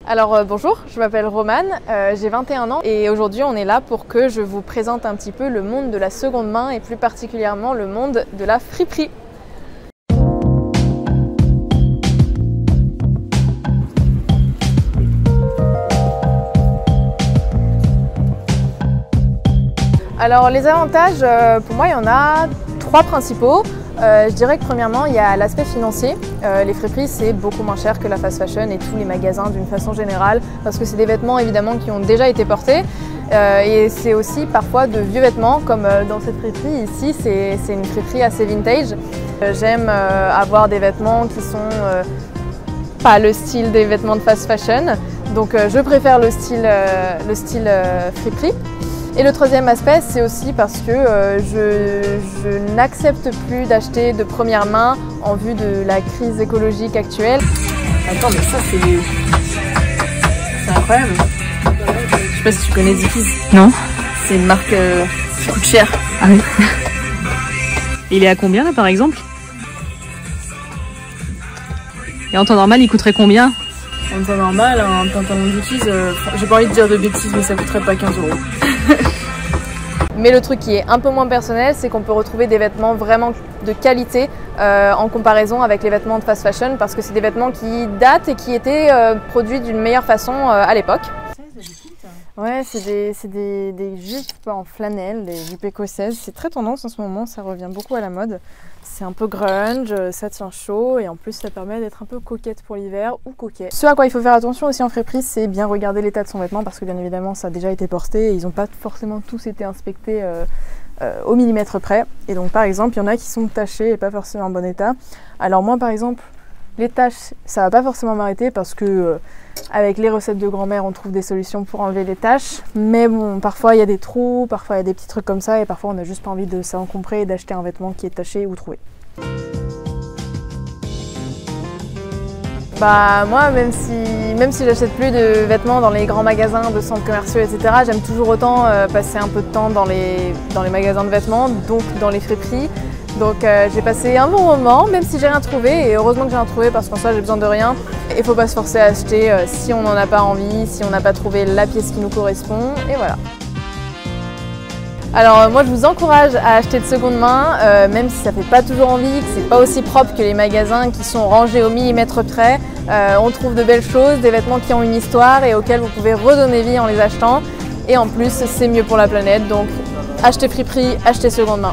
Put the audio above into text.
Alors bonjour, je m'appelle Romane, j'ai 21 ans et aujourd'hui on est là pour que je vous présente un petit peu le monde de la seconde main et plus particulièrement le monde de la friperie. Alors les avantages, pour moi il y en a trois principaux. Je dirais que premièrement il y a l'aspect financier. Les friperies c'est beaucoup moins cher que la fast fashion et tous les magasins d'une façon générale parce que c'est des vêtements évidemment qui ont déjà été portés et c'est aussi parfois de vieux vêtements comme dans cette friperie ici, c'est une friperie assez vintage. J'aime avoir des vêtements qui sont pas le style des vêtements de fast fashion, donc je préfère le style friperie. Et le troisième aspect, c'est aussi parce que je n'accepte plus d'acheter de première main en vue de la crise écologique actuelle. Attends, mais ça c'est incroyable. Je sais pas si tu connais Dickies. Non. C'est une marque qui coûte cher. Ah oui. Il est à combien là par exemple? Et en temps normal, il coûterait combien? En temps normal, un pantalon Dickies, j'ai pas envie de dire de bêtises, mais ça coûterait pas 15 €. Mais le truc qui est un peu moins personnel, c'est qu'on peut retrouver des vêtements vraiment de qualité en comparaison avec les vêtements de fast fashion parce que c'est des vêtements qui datent et qui étaient produits d'une meilleure façon à l'époque. Ouais, c'est des jupes en flanelle, des jupes écossaises. C'est très tendance en ce moment, ça revient beaucoup à la mode. C'est un peu grunge, ça tient chaud et en plus ça permet d'être un peu coquette pour l'hiver ou coquet. Ce à quoi il faut faire attention aussi en friperie, c'est bien regarder l'état de son vêtement parce que bien évidemment ça a déjà été porté et ils n'ont pas forcément tous été inspectés au millimètre près. Et donc par exemple, il y en a qui sont tachés et pas forcément en bon état. Alors moi par exemple, les taches, ça va pas forcément m'arrêter parce que avec les recettes de grand-mère, on trouve des solutions pour enlever les taches. Mais bon, parfois il y a des trous, parfois il y a des petits trucs comme ça et parfois on n'a juste pas envie de s'encombrer et d'acheter un vêtement qui est taché ou troué. Bah moi, même si j'achète plus de vêtements dans les grands magasins de centres commerciaux, etc., j'aime toujours autant passer un peu de temps dans les magasins de vêtements, donc dans les friperies. Donc j'ai passé un bon moment, même si j'ai rien trouvé, et heureusement que j'ai rien trouvé parce qu'en soi j'ai besoin de rien. Il ne faut pas se forcer à acheter si on n'en a pas envie, si on n'a pas trouvé la pièce qui nous correspond, et voilà. Alors moi je vous encourage à acheter de seconde main, même si ça fait pas toujours envie, que c'est pas aussi propre que les magasins qui sont rangés au millimètre près. On trouve de belles choses, des vêtements qui ont une histoire et auxquels vous pouvez redonner vie en les achetant. Et en plus c'est mieux pour la planète, donc achetez friperie, achetez seconde main.